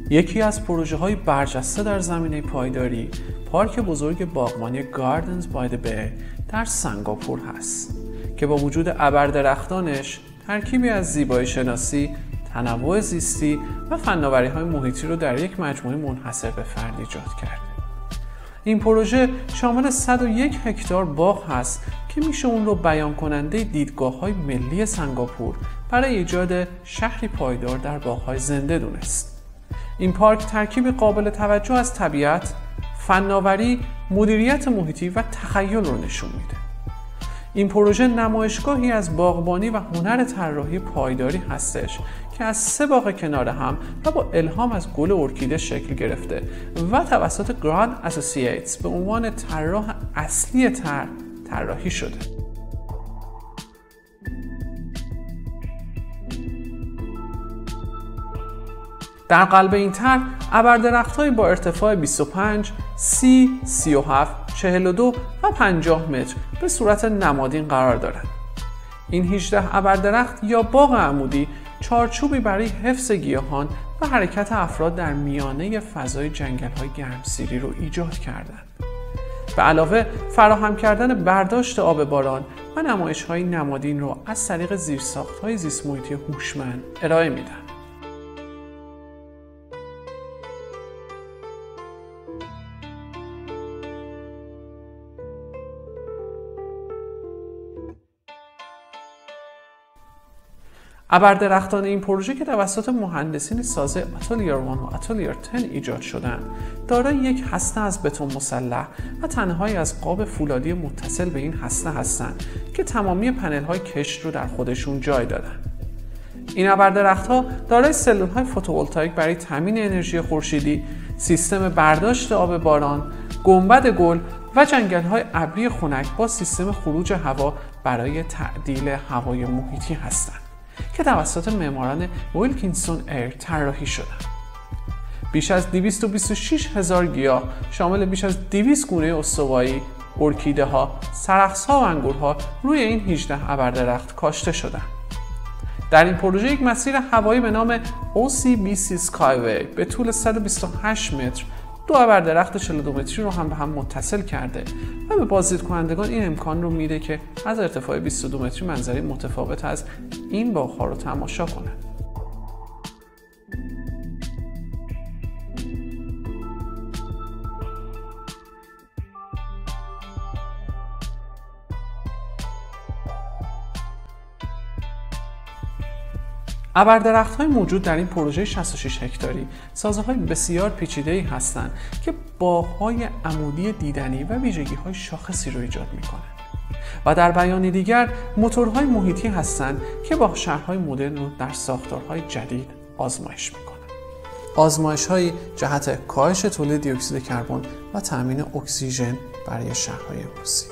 یکی از پروژه‌های برجسته در زمینه پایداری پارک بزرگ باغبانی Gardens by the Bay در سنگاپور هست که با وجود ابردرختانش ترکیبی از زیبایی شناسی، تنوع زیستی و فناوری‌های محیطی رو در یک مجموعه منحصر به فرد ایجاد کرده. این پروژه شامل 101 هکتار باغ هست که میشه اون رو بیان کننده دیدگاه‌های ملی سنگاپور برای ایجاد شهری پایدار در باغ‌های زنده دونست. این پارک ترکیبی قابل توجه از طبیعت، فناوری، مدیریت محیطی و تخیل رو نشون میده. این پروژه نمایشگاهی از باغبانی و هنر طراحی پایداری هستش که از 3 باغ کنار هم و با الهام از گل ارکیده شکل گرفته و توسط گراند اسوسییتس به عنوان طراح اصلی طراحی شده. در قلب این طرح ابردرخت‌هایی با ارتفاع 25، 30، 37، 42 و 50 متر به صورت نمادین قرار دارند. این 18 ابردرخت یا باغ عمودی چارچوبی برای حفظ گیاهان و حرکت افراد در میانه فضای جنگل‌های گرمسیری رو ایجاد کردند. به علاوه فراهم کردن برداشت آب باران و نمایش‌های نمادین رو از طریق زیرساخت‌های زیست محیطی هوشمند ارائه میدن. ابردرختان این پروژه که توسط مهندسین سازه اتلییر 1 و اتلییر 10 ایجاد شدند، دارای یک هسته از بتون مسلح و تنهایی از قاب فولادی متصل به این هسته هستند که تمامی پنل‌های کشت رو در خودشون جای دادن. این ابردرخت‌ها دارای سلول‌های فوتوولتائیک برای تامین انرژی خورشیدی، سیستم برداشت آب باران، گنبد گل و جنگل‌های ابری خنک با سیستم خروج هوا برای تعدیل هوای محیطی هستند که توسط معماران ویلکینسون ایر طراحی شدند. بیش از 226,000 گیاه شامل بیش از 200 گونه استوایی، ارکیده‌ها، سرخس‌ها و انگورها روی این 18 ابردرخت کاشته شدند. در این پروژه یک مسیر هوایی به نام OCBC Skyway به طول 128 متر 2 ابردرخت 42 متری رو هم به هم متصل کرده و به بازدیدکنندگان این امکان رو میده که از ارتفاع 22 متری منظره متفاوت از این باغ‌ها رو تماشا کنند. ابردرخت‌های موجود در این پروژه 66 هکتاری سازه‌های بسیار پیچیده‌ای هستند که باغ‌های عمودی دیدنی و ویژگی‌های شاخصی رو ایجاد می‌کنند و در بیان دیگر موتورهای محیطی هستند که با شهرهای مدرن رو در ساختارهای جدید آزمایش می‌کنند. آزمایش‌های جهت کاهش تولید دی اکسید کربن و تأمین اکسیژن برای شهرهای روسی.